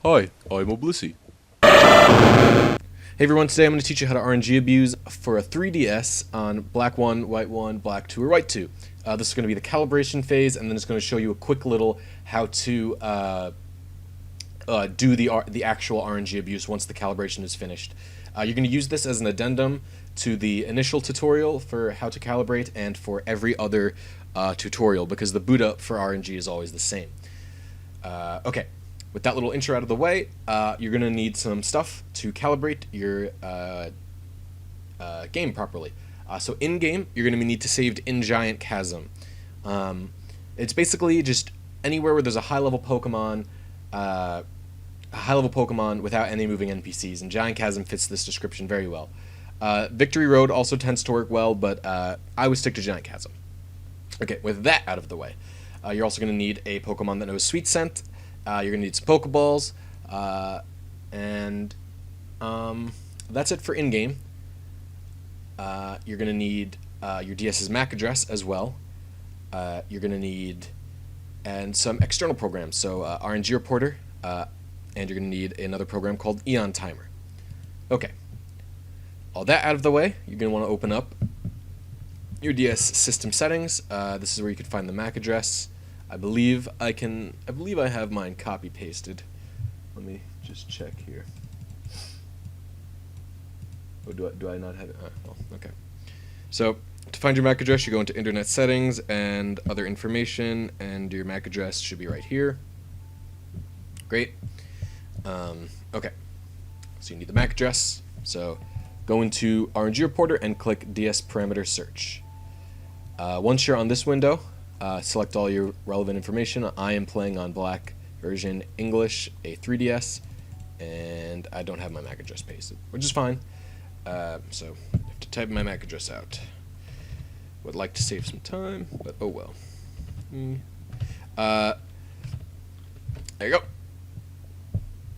Hi, I'm a Blisy. Hey everyone, today I'm going to teach you how to RNG abuse for a 3DS on black 1, white 1, black 2, or white 2. This is going to be the calibration phase, and then it's going to show you a quick little how to do the actual RNG abuse once the calibration is finished. You're going to use this as an addendum to the initial tutorial for how to calibrate and for every other tutorial, because the boot up for RNG is always the same. Okay. With that little intro out of the way, you're going to need some stuff to calibrate your game properly. So in-game, you're going to need to save in Giant Chasm. It's basically just anywhere where there's a high-level Pokemon without any moving NPCs, and Giant Chasm fits this description very well. Victory Road also tends to work well, but I would stick to Giant Chasm. Okay, with that out of the way, you're also going to need a Pokemon that knows Sweet Scent. You're going to need some Pokeballs, and that's it for in-game. You're going to need your DS's MAC address as well. You're going to need some external programs, so RNG Reporter, and you're going to need another program called Eon Timer. Okay, all that out of the way, you're going to want to open up your DS system settings. This is where you can find the MAC address. I believe I have mine copy pasted. Let me just check here. Oh, do I not have it? Oh, okay. So to find your MAC address, you go into Internet Settings and Other Information, and your MAC address should be right here. Great. Okay. So you need the MAC address. So go into RNG Reporter and click DS Parameter Search. Once you're on this window, select all your relevant information. I am playing on black version English, a 3DS, and I don't have my MAC address pasted, which is fine. So I have to type my MAC address out. Would like to save some time, but oh well. There you go.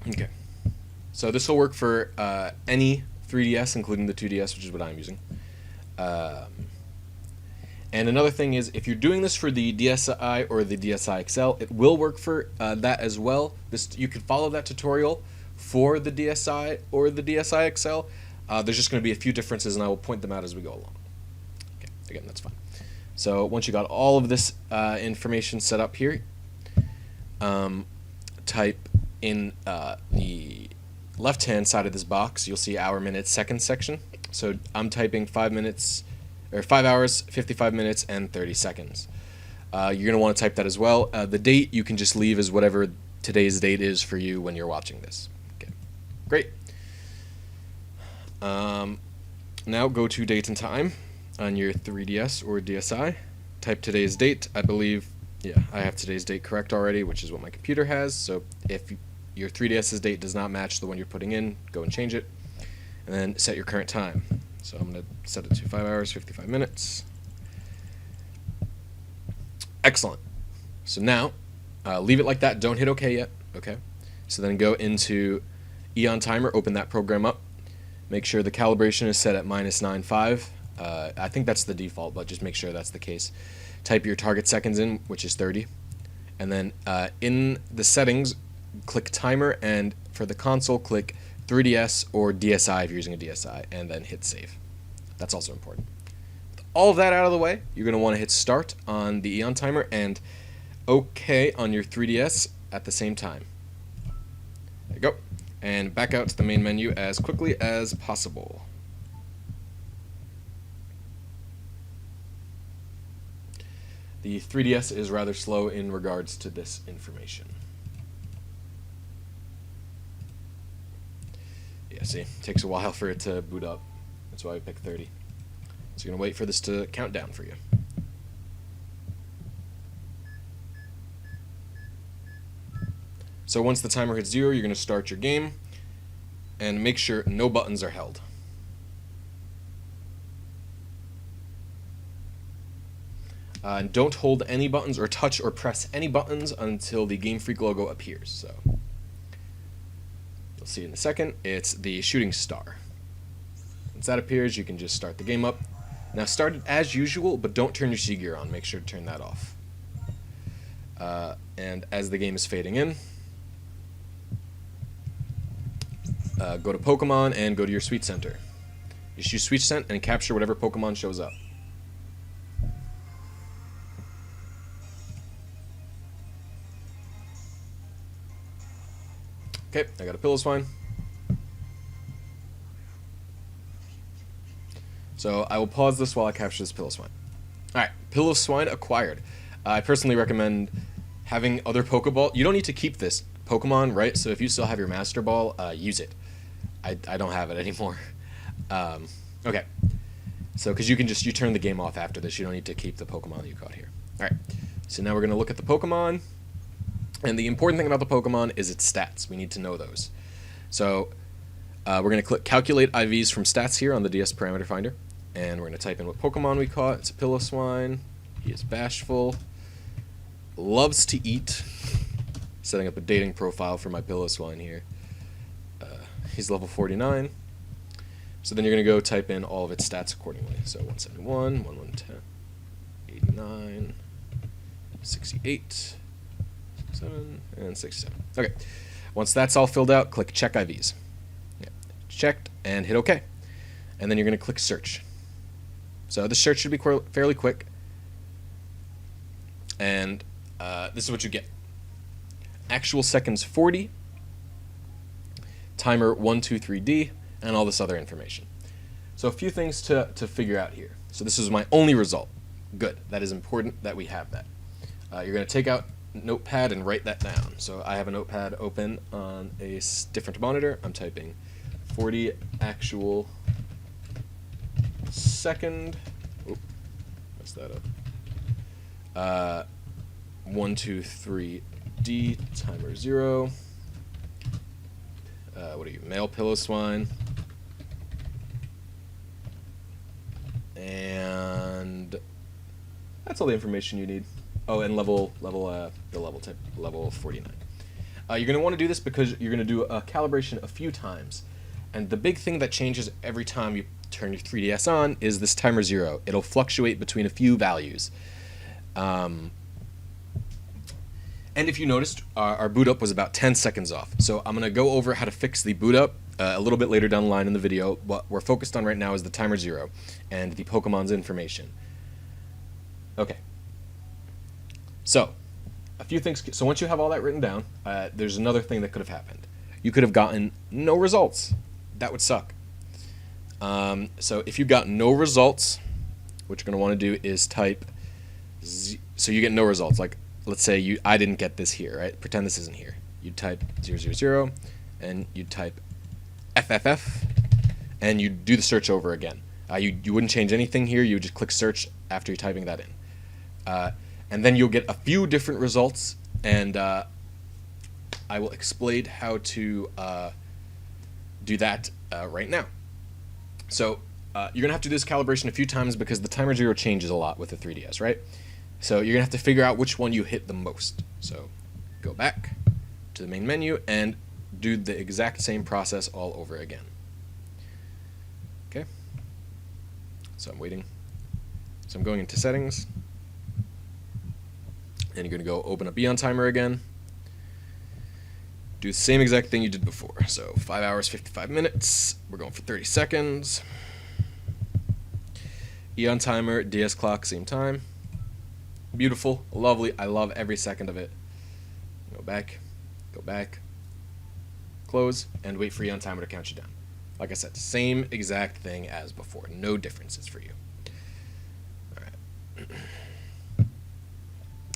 Okay. So this will work for any 3DS, including the 2DS, which is what I'm using. And another thing is, if you're doing this for the DSi or the DSi XL, it will work for that as well. You can follow that tutorial for the DSi or the DSi XL. There's just going to be a few differences, and I will point them out as we go along. Okay, again, that's fine. So once you got all of this information set up here, type in the left-hand side of this box. You'll see hour, minute, second section. So I'm typing 5 minutes. Or 5 hours, 55 minutes, and 30 seconds. You're going to want to type that as well. The date you can just leave as whatever today's date is for you when you're watching this. Okay, great. Now go to date and time on your 3DS or DSi. Type today's date. I believe, yeah, I have today's date correct already, which is what my computer has. So if your 3DS's date does not match the one you're putting in, go and change it. And then set your current time. So I'm going to set it to 5 hours, 55 minutes. Excellent. So now, leave it like that. Don't hit OK yet. Okay. So then go into Eon Timer, open that program up. Make sure the calibration is set at -9.5. I think that's the default, but just make sure that's the case. Type your target seconds in, which is 30. And then in the settings, click Timer, and for the console, click 3DS or DSi if you're using a DSi, and then hit save. That's also important. With all of that out of the way, you're going to want to hit start on the Eon Timer and OK on your 3DS at the same time. There you go. And back out to the main menu as quickly as possible. The 3DS is rather slow in regards to this information. Yeah, see, it takes a while for it to boot up. That's why I picked 30. So you're going to wait for this to count down for you. So once the timer hits 0, you're going to start your game, and make sure no buttons are held. And don't hold any buttons or touch or press any buttons until the Game Freak logo appears. So you'll see in a second, it's the shooting star. Once that appears, you can just start the game up. Now start it as usual, but don't turn your C gear on. Make sure to turn that off. And as the game is fading in, go to Pokemon and go to your Sweet Center. Just use Sweet Scent and capture whatever Pokemon shows up. Okay, I got a Piloswine. So I will pause this while I capture this Piloswine. Alright, Piloswine acquired. I personally recommend having other Pokeball. You don't need to keep this Pokemon, right? So if you still have your Master Ball, use it. I don't have it anymore. Okay. So, because you turn the game off after this. You don't need to keep the Pokemon that you caught here. Alright, so now we're going to look at the Pokemon. And the important thing about the Pokemon is its stats. We need to know those. So we're going to click Calculate IVs from Stats here on the DS Parameter Finder. And we're going to type in what Pokemon we caught. It's a Piloswine. He is bashful. Loves to eat. Setting up a dating profile for my Piloswine here. He's level 49. So then you're going to go type in all of its stats accordingly. So 171, 1110, 89, 68. 7 and 67. Okay. Once that's all filled out, click Check IVs. Yeah. Checked, and hit OK. And then you're going to click Search. So this search should be fairly quick. And this is what you get. Actual seconds 40, timer 123D, and all this other information. So a few things to figure out here. So this is my only result. Good. That is important that we have that. You're going to take out Notepad and write that down. So I have a Notepad open on a different monitor. I'm typing 40 actual second. Oop, messed that up. 1, 2, 3 D timer 0. What are you? Male Piloswine. And that's all the information you need. Oh, and the level type, level 49. You're going to want to do this because you're going to do a calibration a few times. And the big thing that changes every time you turn your 3DS on is this timer 0. It'll fluctuate between a few values. And if you noticed, our boot up was about 10 seconds off. So I'm going to go over how to fix the boot up a little bit later down the line in the video. What we're focused on right now is the timer 0 and the Pokemon's information. Okay. So, a few things. So once you have all that written down, there's another thing that could have happened. You could have gotten no results. That would suck. So if you got no results, what you're going to want to do is type so you get no results. Like, let's say I didn't get this here, right? Pretend this isn't here. You'd type 000, and you'd type FFF, and you'd do the search over again. You wouldn't change anything here. You would just click search after you're typing that in. And then you'll get a few different results, and I will explain how to do that right now. So you're going to have to do this calibration a few times because the timer 0 changes a lot with the 3DS, right? So you're going to have to figure out which one you hit the most. So go back to the main menu and do the exact same process all over again. Okay? So I'm waiting. So I'm going into settings. And you're going to go open up EonTimer again. Do the same exact thing you did before. So 5 hours, 55 minutes. We're going for 30 seconds. EonTimer, DS clock, same time. Beautiful, lovely. I love every second of it. Go back, close, and wait for EonTimer to count you down. Like I said, same exact thing as before. No differences for you. All right.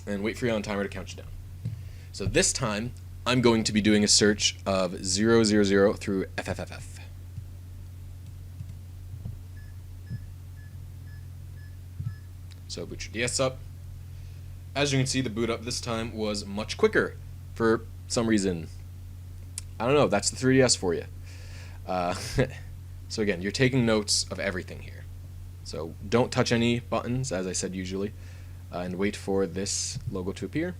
And wait for EonTimer to count you down. So this time, I'm going to be doing a search of 000 through FFFF. So boot your DS up. As you can see, the boot up this time was much quicker for some reason. I don't know, that's the 3DS for you. So again, you're taking notes of everything here. So don't touch any buttons, as I said usually, and wait for this logo to appear.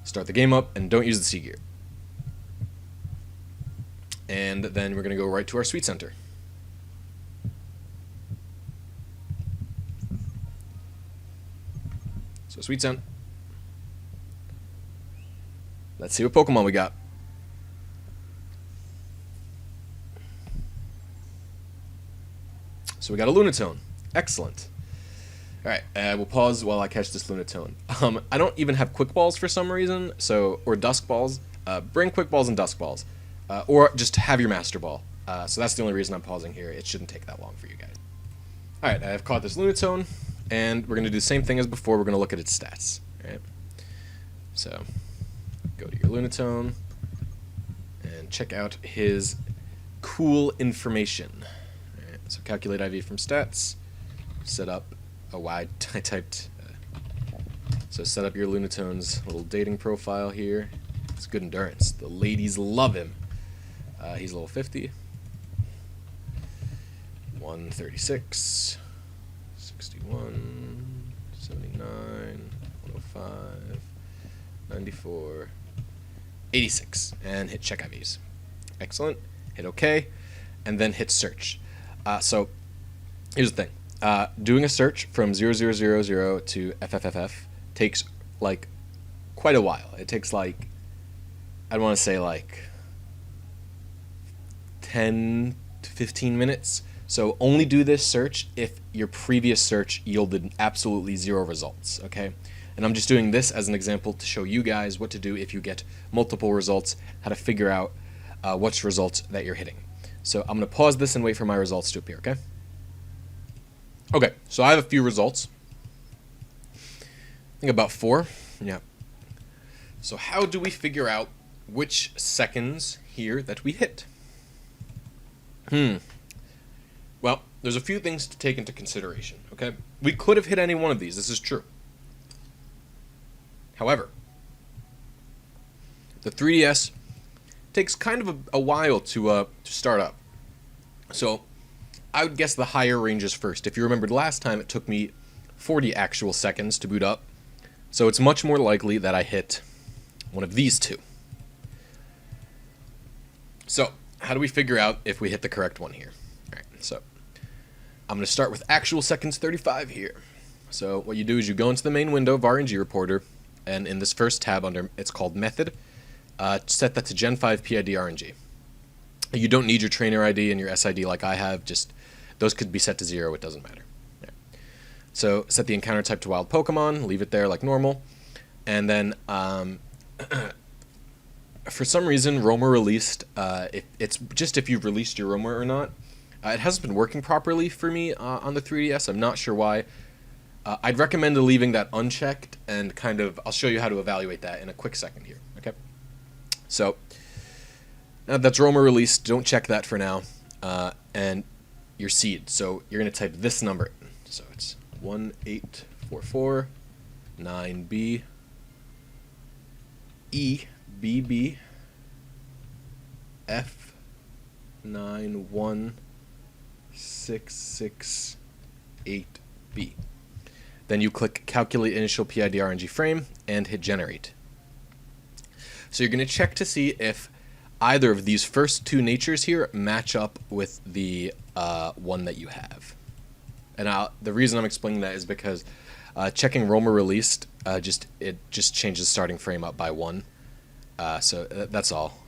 Start the game up, and don't use the C gear. And then we're going to go right to our Sweet Center. So Sweet Center. Let's see what Pokemon we got. So we got a Lunatone. Excellent. All right, we'll pause while I catch this Lunatone. I don't even have quick balls for some reason, or dusk balls. Bring quick balls and dusk balls, or just have your master ball. So that's the only reason I'm pausing here. It shouldn't take that long for you guys. All right, I've caught this Lunatone, and we're going to do the same thing as before. We're going to look at its stats. All right? So go to your Lunatone and check out his cool information. All right, so calculate IV from stats, set up I typed. So set up your Lunatone's little dating profile here. It's good endurance. The ladies love him. He's level 50. 136, 61, 79, 105, 94, 86, and hit check IVs. Excellent. Hit OK, and then hit search. So here's the thing. Doing a search from 0000 to FFFF takes like quite a while. It takes like, I'd want to say like 10 to 15 minutes. So only do this search if your previous search yielded absolutely 0 results, okay? And I'm just doing this as an example to show you guys what to do if you get multiple results, how to figure out which results that you're hitting. So I'm going to pause this and wait for my results to appear, okay? Okay, so I have a few results. I think about 4. Yeah. So how do we figure out which seconds here that we hit? Well, there's a few things to take into consideration, okay? We could have hit any one of these. This is true. However, the 3DS takes kind of a while to start up. So I would guess the higher ranges first. If you remembered last time, it took me 40 actual seconds to boot up. So it's much more likely that I hit one of these two. So how do we figure out if we hit the correct one here? All right, so I'm going to start with actual seconds 35 here. So what you do is you go into the main window of RNG Reporter, and in this first tab under, it's called Method, set that to Gen 5 PID RNG. You don't need your trainer ID and your SID like I have, just those could be set to 0, it doesn't matter. Yeah. So set the encounter type to wild Pokemon, leave it there like normal, and then for some reason Roamer released, it's just if you've released your Roamer or not. It hasn't been working properly for me on the 3DS. I'm not sure why. I'd recommend leaving that unchecked and I'll show you how to evaluate that in a quick second here. Okay. So that's Roamer released. Don't check that for now. And your seed. So you're going to type this number in. So it's 1844 9B EBB F91668B. Then you click Calculate Initial PID RNG Frame and hit Generate. So you're going to check to see if either of these first two natures here match up with the one that you have. And the reason I'm explaining that is because checking Roamer released, it just changes starting frame up by 1. So that's all.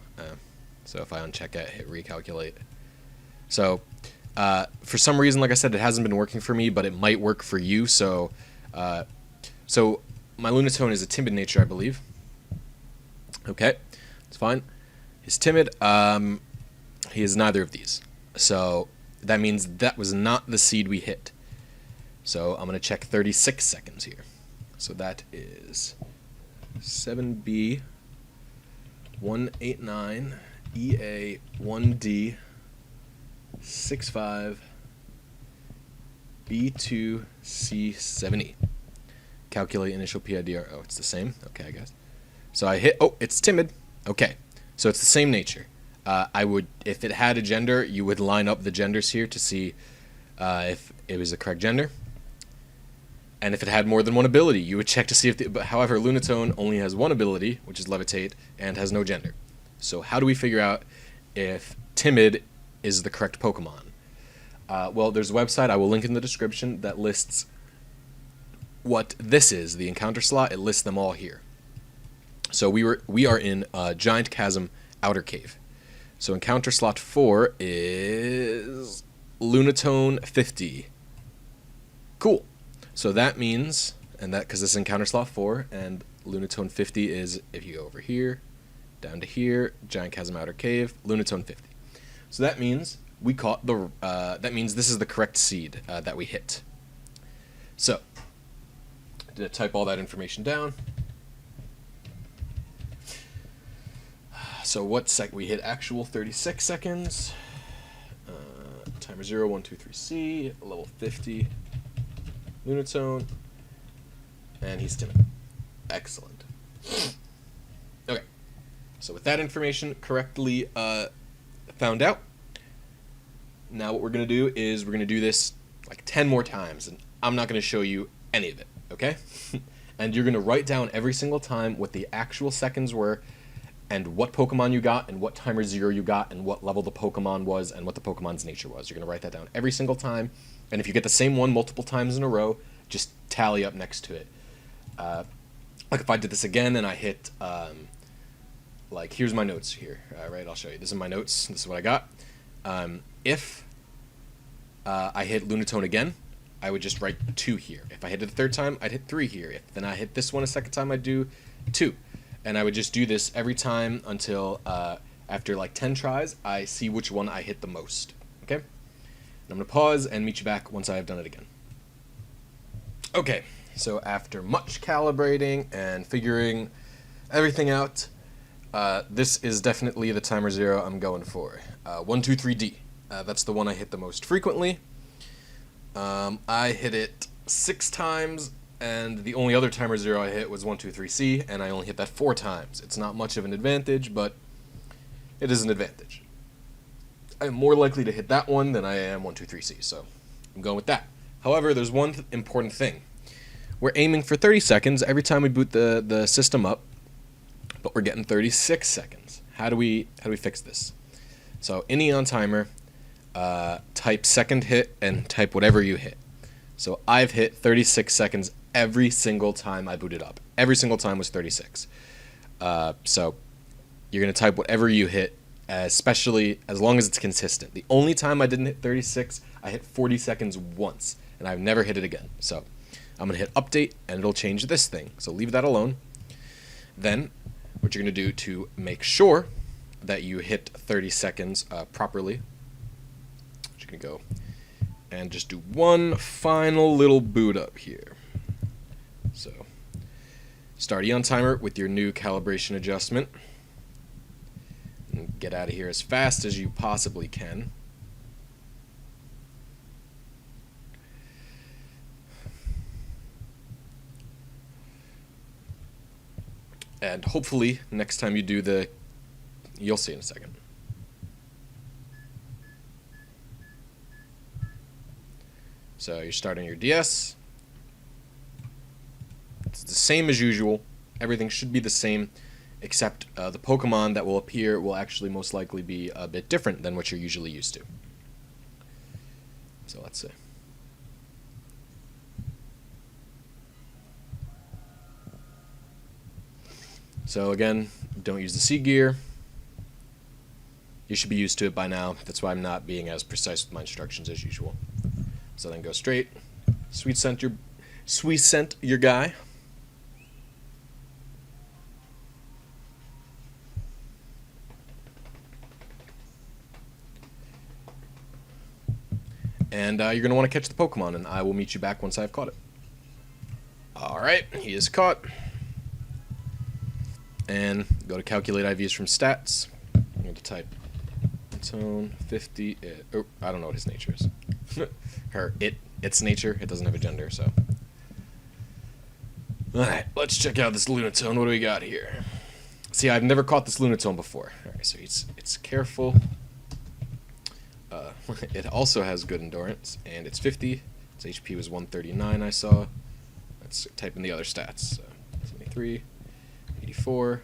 So if I uncheck it, hit recalculate. So for some reason, like I said, it hasn't been working for me, but it might work for you. So my Lunatone is a timid nature, I believe. Okay, it's fine. He's timid. He is neither of these. So that means that was not the seed we hit. So I'm going to check 36 seconds here. So that is 7B 189 EA 1D 65 B2 C7E. Calculate initial PIDR. Oh, it's the same. Okay, I guess. So I hit. Oh, it's timid. Okay, so it's the same nature. If it had a gender, you would line up the genders here to see if it was the correct gender. And if it had more than one ability, you would check to see if however, Lunatone only has one ability, which is Levitate, and has no gender. So how do we figure out if timid is the correct Pokemon? Well, there's a website I will link in the description that lists what this is, the encounter slot. It lists them all here. So we are in Giant Chasm Outer Cave. So encounter slot 4 is Lunatone 50. Cool. So that means, and that because this is encounter slot 4, and Lunatone 50 is if you go over here, down to here, Giant Chasm Outer Cave, Lunatone 50. So that means we caught the. That means this is the correct seed that we hit. So, did I type all that information down? So what sec? We hit actual 36 seconds. Timer 0, 1, 2, 3C, level 50, Lunatone, and he's timid. Excellent. Okay, so with that information correctly found out, now what we're going to do is we're going to do this like 10 more times, and I'm not going to show you any of it, okay? And you're going to write down every single time what the actual seconds were, and what Pokemon you got, and what timer 0 you got, and what level the Pokemon was, and what the Pokemon's nature was. You're going to write that down every single time, and if you get the same one multiple times in a row, just tally up next to it. Like if I did this again and I hit, like here's my notes here, right, I'll show you. This is my notes, this is what I got. If I hit Lunatone again, I would just write 2 here. If I hit it a third time, I'd hit 3 here. If then I hit this one a second time, I'd do 2. And I would just do this every time until after like 10 tries, I see which one I hit the most. Okay? And I'm going to pause and meet you back once I have done it again. Okay, so after much calibrating and figuring everything out, this is definitely the timer 0 I'm going for. 1, 2, 3D. That's the one I hit the most frequently. I hit it 6 times. And the only other timer 0 I hit was 1, 2, 3C, and I only hit that 4 times. It's not much of an advantage, but it is an advantage. I'm more likely to hit that one than I am 1, 2, 3C, so I'm going with that. However, there's one important thing. We're aiming for 30 seconds every time we boot the system up, but we're getting 36 seconds. How do we fix this? So in EonTimer, type second hit and type whatever you hit. So I've hit 36 seconds every single time I booted up. Every single time was 36. So you're going to type whatever you hit, especially as long as it's consistent. The only time I didn't hit 36, I hit 40 seconds once, and I've never hit it again. So I'm going to hit update, and it'll change this thing. So leave that alone. Then what you're going to do to make sure that you hit 30 seconds properly, you're going to go and just do one final little boot up here. So start EonTimer with your new calibration adjustment. And get out of here as fast as you possibly can. And hopefully next time you do you'll see in a second. So you're starting your DS. It's the same as usual. Everything should be the same, except the Pokemon that will appear will actually most likely be a bit different than what you're usually used to. So let's see. So again, don't use the C gear. You should be used to it by now. That's why I'm not being as precise with my instructions as usual. So then go straight, sweet scent your guy. And you're going to want to catch the Pokemon, and I will meet you back once I've caught it. Alright, he is caught. And go to calculate IVs from stats. I'm going to type tone 50. Oh, I don't know what his nature is. Its nature. It doesn't have a gender, so. Alright, let's check out this Lunatone. What do we got here? See, I've never caught this Lunatone before. Alright, so it's careful. It also has good endurance, and it's 50. Its HP was 139, I saw. Let's type in the other stats. So, 73, 84,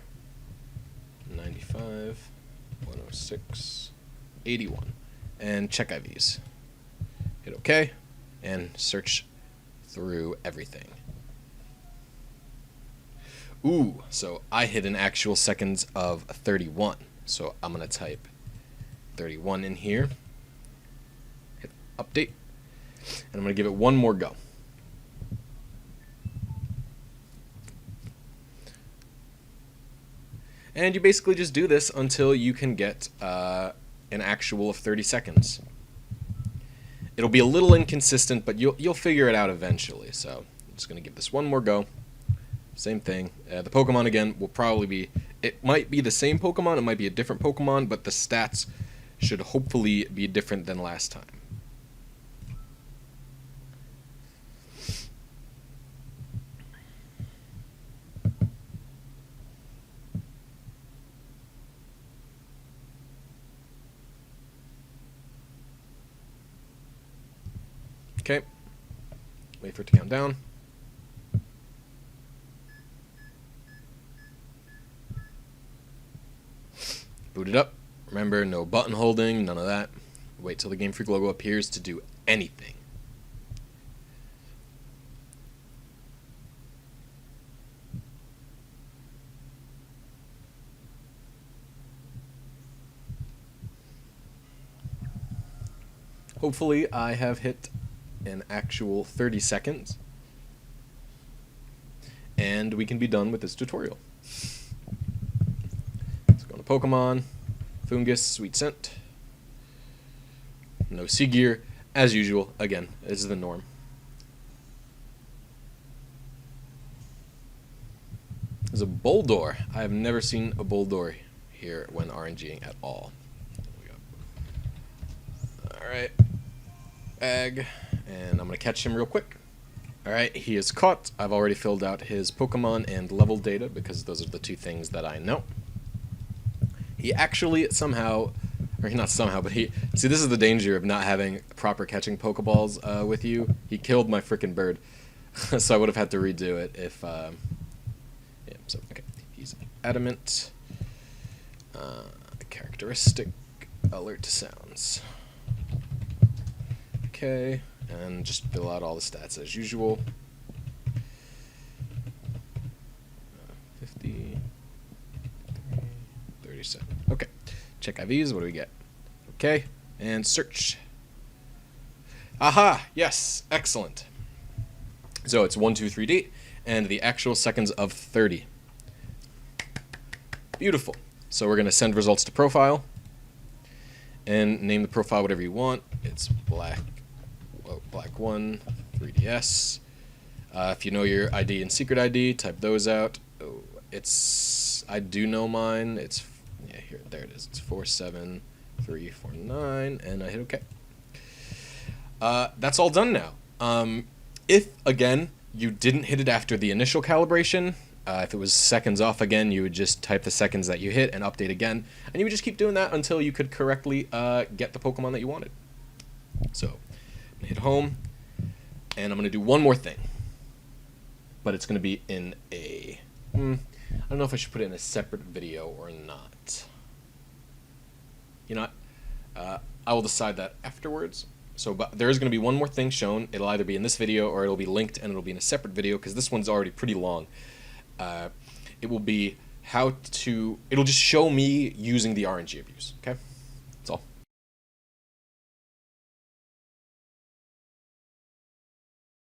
95, 106, 81. And check IVs. Hit OK, and search through everything. Ooh, so I hit an actual seconds of 31. So I'm going to type 31 in here. Hit update. And I'm going to give it one more go. And you basically just do this until you can get an actual of 30 seconds. It'll be a little inconsistent, but you'll figure it out eventually. So I'm just going to give this one more go. Same thing. The Pokemon, again, will probably be... It might be the same Pokemon, it might be a different Pokemon, but the stats should hopefully be different than last time. Okay. Wait for it to count down. Boot it up. Remember, no button holding, none of that. Wait till the Game Freak logo appears to do anything. Hopefully, I have hit an actual 30 seconds. And we can be done with this tutorial. Let's go to Pokemon. Fungus, Sweet Scent. No Sea Gear, as usual. Again, this is the norm. There's a Boldore. I have never seen a Boldore here when RNGing at all. Alright. Bag. And I'm going to catch him real quick. Alright, he is caught. I've already filled out his Pokemon and level data because those are the two things that I know. He actually somehow, or not somehow, but he, see, this is the danger of not having proper catching Pokeballs with you. He killed my frickin' bird. So I would have had to redo it if, yeah, so, okay. He's adamant. Characteristic, alert to sounds. Okay, and just fill out all the stats as usual. 50, 37. Okay, check IVs. What do we get? Okay, and search. Aha! Yes, excellent. So it's 1, 2, 3D, and the actual seconds of 30. Beautiful. So we're going to send results to profile, and name the profile whatever you want. It's black 1, 3DS. If you know your ID and secret ID, type those out. Oh, I do know mine. It's, yeah, here, there it is. It's 47349, and I hit OK. That's all done now. If, again, you didn't hit it after the initial calibration, if it was seconds off again, you would just type the seconds that you hit and update again, and you would just keep doing that until you could correctly get the Pokemon that you wanted. So, I'm going to hit home, and I'm going to do one more thing, but it's going to be in a... I don't know if I should put it in a separate video or not. You know what? I will decide that afterwards. So, but there is going to be one more thing shown. It'll either be in this video or it'll be linked and it'll be in a separate video because this one's already pretty long. It will be how to... It'll just show me using the RNG Abuse, okay?